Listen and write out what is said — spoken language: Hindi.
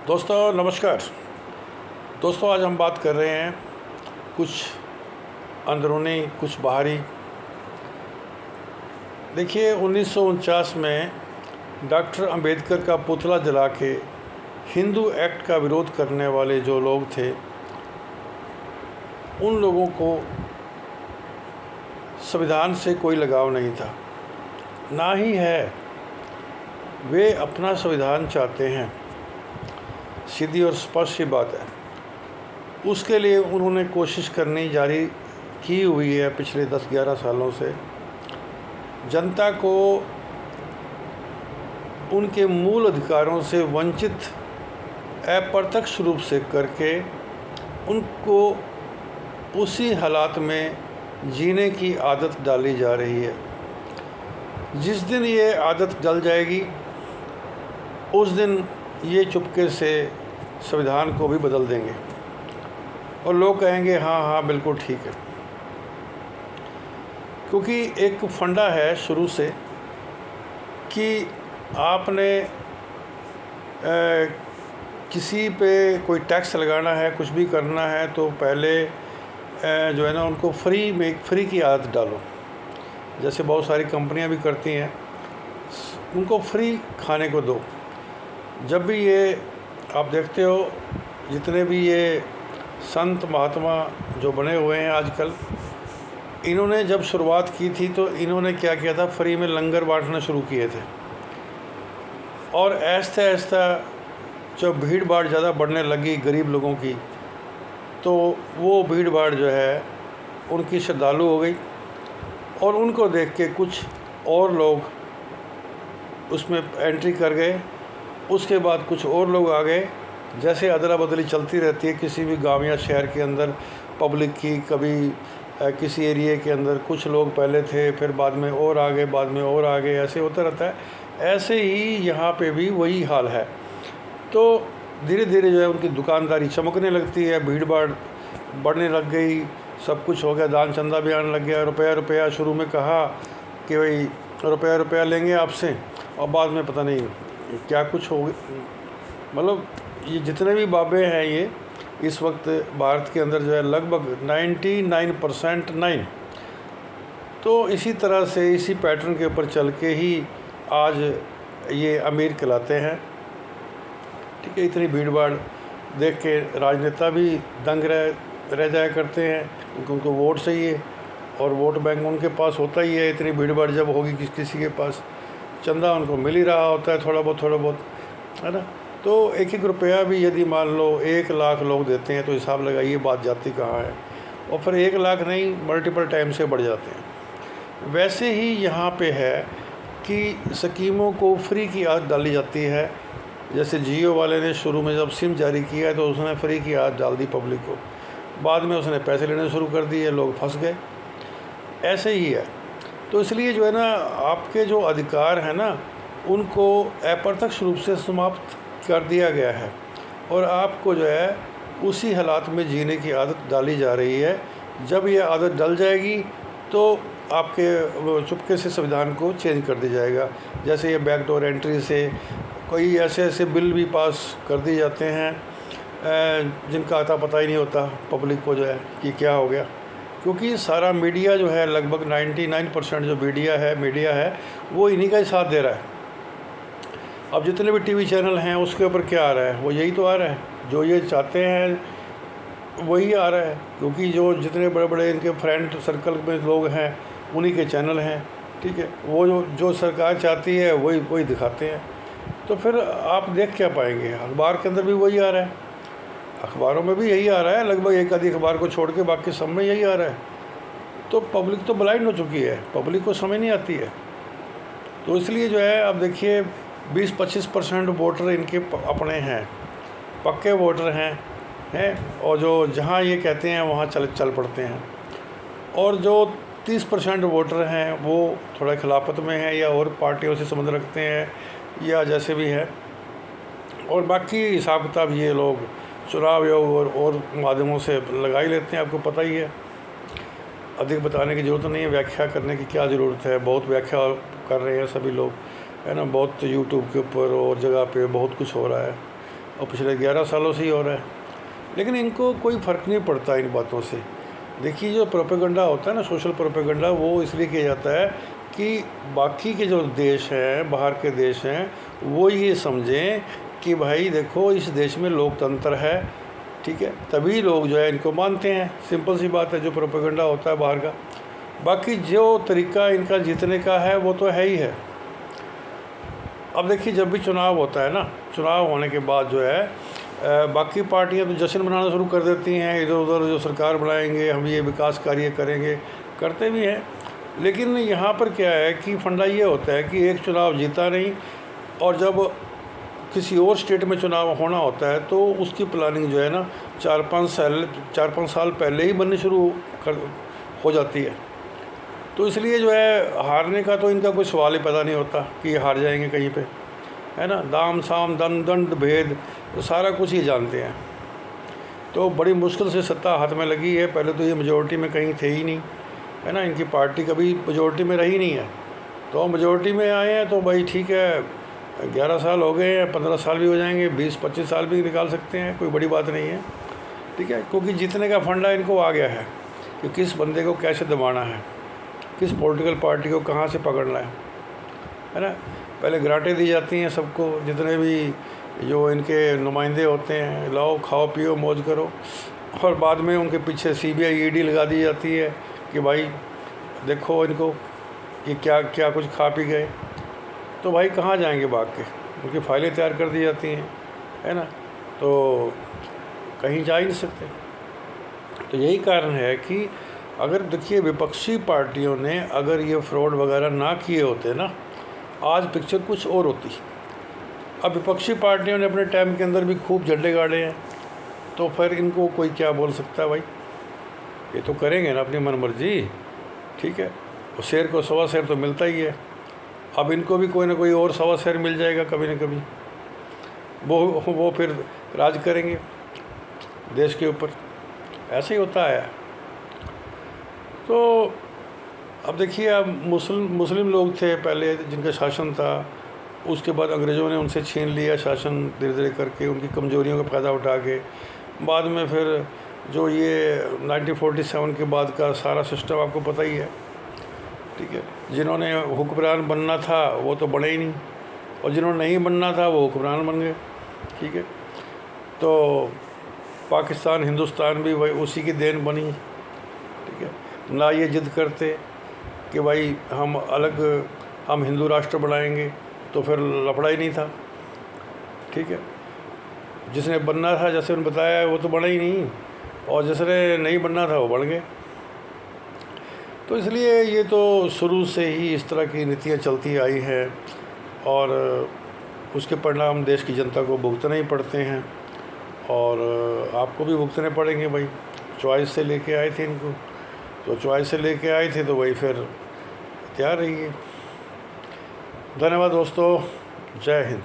दोस्तों नमस्कार। दोस्तों आज हम बात कर रहे हैं कुछ अंदरूनी कुछ बाहरी। देखिए 1949 में डॉक्टर अंबेडकर का पुतला जला के हिंदू एक्ट का विरोध करने वाले जो लोग थे, उन लोगों को संविधान से कोई लगाव नहीं था, ना ही है। वे अपना संविधान चाहते हैं, सीधी और स्पष्ट सी बात है। उसके लिए उन्होंने कोशिश करनी जारी की हुई है पिछले 10-11 सालों से। जनता को उनके मूल अधिकारों से वंचित अप्रत्यक्ष रूप से करके उनको उसी हालात में जीने की आदत डाली जा रही है। जिस दिन ये आदत डल जाएगी उस दिन ये चुपके से संविधान को भी बदल देंगे और लोग कहेंगे हाँ हाँ बिल्कुल ठीक है। क्योंकि एक फंडा है शुरू से कि आपने किसी पे कोई टैक्स लगाना है, कुछ भी करना है तो पहले जो है ना उनको फ्री की आदत डालो। जैसे बहुत सारी कंपनियां भी करती हैं, उनको फ्री खाने को दो। जब भी ये आप देखते हो जितने भी ये संत महात्मा जो बने हुए हैं आजकल, इन्होंने जब शुरुआत की थी तो इन्होंने क्या किया था, फ्री में लंगर बांटना शुरू किए थे। और ऐसा ऐसा जब भीड़ भाड़ ज़्यादा बढ़ने लगी गरीब लोगों की, तो वो भीड़ भाड़ जो है उनकी श्रद्धालु हो गई और उनको देख के कुछ और लोग उसमें एंट्री कर गए। उसके बाद कुछ और लोग आ गए। जैसे अदला बदली चलती रहती है किसी भी गांव या शहर के अंदर पब्लिक की, कभी किसी एरिए के अंदर कुछ लोग पहले थे, फिर बाद में और आ गए, बाद में और आ गए, ऐसे होता रहता है। ऐसे ही यहाँ पे भी वही हाल है। तो धीरे धीरे जो है उनकी दुकानदारी चमकने लगती है, भीड़ भाड़ बढ़ने लग गई, सब कुछ हो गया, दान चंदा भी आने लग गया। रुपया शुरू में कहा कि भाई रुपया लेंगे आपसे, और बाद में पता नहीं क्या कुछ हो गया। मतलब ये जितने भी बाबे हैं ये इस वक्त भारत के अंदर जो है लगभग 99% नहीं। तो इसी तरह से इसी पैटर्न के ऊपर चल के ही आज ये अमीर कहलाते हैं। ठीक है, इतनी भीड़ भाड़ देख के राजनेता भी दंग रह जाया करते हैं, क्योंकि उनको वोट चाहिए और वोट बैंक उनके पास होता ही है। इतनी भीड़ भाड़ जब होगी किसी के पास, चंदा उनको मिल ही रहा होता है थोड़ा बहुत, है ना। तो एक रुपया भी यदि मान लो 1 लाख लोग देते हैं तो हिसाब लगाइए बात जाती कहाँ है। और फिर 1 लाख नहीं, मल्टीपल टाइम से बढ़ जाते हैं। वैसे ही यहाँ पे है कि स्कीमों को फ्री की आदत डाली जाती है। जैसे जियो वाले ने शुरू में जब सिम जारी किया है तो उसने फ्री की आदत डाल दी पब्लिक को, बाद में उसने पैसे लेने शुरू कर दिए, लोग फंस गए। ऐसे ही है। तो इसलिए जो है ना आपके जो अधिकार हैं ना उनको अप्रत्यक्ष रूप से समाप्त कर दिया गया है और आपको जो है उसी हालात में जीने की आदत डाली जा रही है। जब ये आदत डल जाएगी तो आपके चुपके से संविधान को चेंज कर दिया जाएगा। जैसे ये बैकडोर एंट्री से कोई ऐसे बिल भी पास कर दिए जाते हैं जिनका आता पता ही नहीं होता पब्लिक को जो है कि क्या हो गया। क्योंकि सारा मीडिया जो है लगभग 99% जो मीडिया है वो इन्हीं का ही साथ दे रहा है। अब जितने भी टीवी चैनल हैं उसके ऊपर क्या आ रहा है, वो यही तो आ रहा है, जो ये चाहते हैं वही आ रहा है। क्योंकि जो जितने बड़े बड़े इनके फ्रेंड सर्कल में लोग हैं उन्हीं के चैनल हैं। ठीक है, वो जो सरकार चाहती है वही दिखाते हैं। तो फिर आप देख क्या पाएंगे, अखबार के अंदर भी वही आ रहा है, अखबारों में भी यही आ रहा है, लगभग एक आधी अखबार को छोड़ के बाकी सब में यही आ रहा है। तो पब्लिक तो ब्लाइंड हो चुकी है, पब्लिक को समझ नहीं आती है। तो इसलिए जो है अब देखिए 20-25% वोटर इनके अपने हैं, पक्के वोटर हैं और जो जहाँ ये कहते हैं वहाँ चल पड़ते हैं। और जो 30% वोटर हैं वो थोड़ा खिलाफत में हैं या और पार्टियों से संबंध रखते हैं या जैसे भी है। और बाकी हिसाब किताब ये लोग चुनाव योग और माध्यमों से लगा ही लेते हैं। आपको पता ही है, अधिक बताने की ज़रूरत नहीं है, व्याख्या करने की क्या ज़रूरत है। बहुत व्याख्या कर रहे हैं सभी लोग, है ना। बहुत यूट्यूब के ऊपर और जगह पे बहुत कुछ हो रहा है। और पिछले 11 सालों से ही हो रहा है, लेकिन इनको कोई फ़र्क नहीं पड़ता इन बातों से। देखिए जो प्रोपेगेंडा होता है ना, सोशल प्रोपेगेंडा, वो इसलिए किया जाता है कि बाकी के जो देश हैं, बाहर के देश हैं, वो ये समझें कि भाई देखो इस देश में लोकतंत्र है, ठीक है, तभी लोग जो है इनको मानते हैं। सिंपल सी बात है, जो प्रोपेगेंडा होता है बाहर का। बाकी जो तरीका इनका जीतने का है वो तो है ही है। अब देखिए जब भी चुनाव होता है ना, चुनाव होने के बाद जो है बाकी पार्टियां तो जश्न मनाना शुरू कर देती हैं, इधर उधर जो सरकार बनाएंगे, हम ये विकास कार्य करेंगे, करते भी हैं। लेकिन यहाँ पर क्या है कि फंडा ये होता है कि एक चुनाव जीता नहीं, और जब किसी और स्टेट में चुनाव होना होता है तो उसकी प्लानिंग जो है ना 4-5 साल पहले ही बननी शुरू हो जाती है। तो इसलिए जो है हारने का तो इनका कोई सवाल ही पैदा नहीं होता कि ये हार जाएंगे कहीं पे, है ना। दाम साम दंड भेद तो सारा कुछ ही जानते हैं। तो बड़ी मुश्किल से सत्ता हाथ में लगी है। पहले तो ये मेजोरिटी में कहीं थे ही नहीं, है ना, इनकी पार्टी कभी मेजोरिटी में रही नहीं है। तो मेजोरिटी में आए हैं तो भाई ठीक है, 11 साल हो गए हैं, 15 साल भी हो जाएंगे, 20-25 साल भी निकाल सकते हैं, कोई बड़ी बात नहीं है, ठीक है। क्योंकि जीतने का फंडा इनको आ गया है कि किस बंदे को कैसे दबाना है, किस पॉलिटिकल पार्टी को कहाँ से पकड़ना है ना। पहले ग्रांटें दी जाती हैं सबको, जितने भी जो इनके नुमाइंदे होते हैं, लाओ खाओ पियो मौज करो, और बाद में उनके पीछे CBI ED लगा दी जाती है कि भाई देखो इनको ये क्या क्या कुछ खा पी गए। तो भाई कहाँ जाएंगे भाग के, उनकी फाइलें तैयार कर दी जाती हैं, है ना, तो कहीं जा ही नहीं सकते। तो यही कारण है कि अगर देखिए विपक्षी पार्टियों ने अगर ये फ्रॉड वगैरह ना किए होते ना, आज पिक्चर कुछ और होती। अब विपक्षी पार्टियों ने अपने टाइम के अंदर भी खूब झंडे गाड़े हैं, तो फिर इनको कोई क्या बोल सकता है भाई, ये तो करेंगे ना अपनी मनमर्जी, ठीक है। और शेर को 1.25 शेर तो मिलता ही है। अब इनको भी कोई ना कोई और 1.25 शेर मिल जाएगा कभी ना कभी, वो फिर राज करेंगे देश के ऊपर। ऐसे ही होता है। तो अब देखिए, अब मुस्लिम लोग थे पहले जिनका शासन था, उसके बाद अंग्रेज़ों ने उनसे छीन लिया शासन धीरे धीरे करके, उनकी कमज़ोरियों का फ़ायदा उठा के। बाद में फिर जो ये 1947 के बाद का सारा सिस्टम आपको पता ही है, ठीक है। जिन्होंने हुक्मरान बनना था वो तो बने ही नहीं, और जिन्होंने नहीं बनना था वो हुक्मरान बन गए, ठीक है। तो पाकिस्तान हिंदुस्तान भी वही उसी की देन बनी, ठीक है। ना ये जिद करते कि भाई हम हिंदू राष्ट्र बनाएंगे, तो फिर लफड़ा ही नहीं था, ठीक है। जिसने बनना था, जैसे उन्होंने बताया, वो तो बना ही नहीं, और जिसने नहीं बनना था वो बन गए। तो इसलिए ये तो शुरू से ही इस तरह की नीतियाँ चलती आई हैं, और उसके परिणाम देश की जनता को भुगतने ही पड़ते हैं, और आपको भी भुगतने पड़ेंगे भाई। चॉइस से लेके आए थे इनको, तो चॉइस से लेके आए थे तो भाई फिर तैयार रहिए। धन्यवाद दोस्तों, जय हिंद।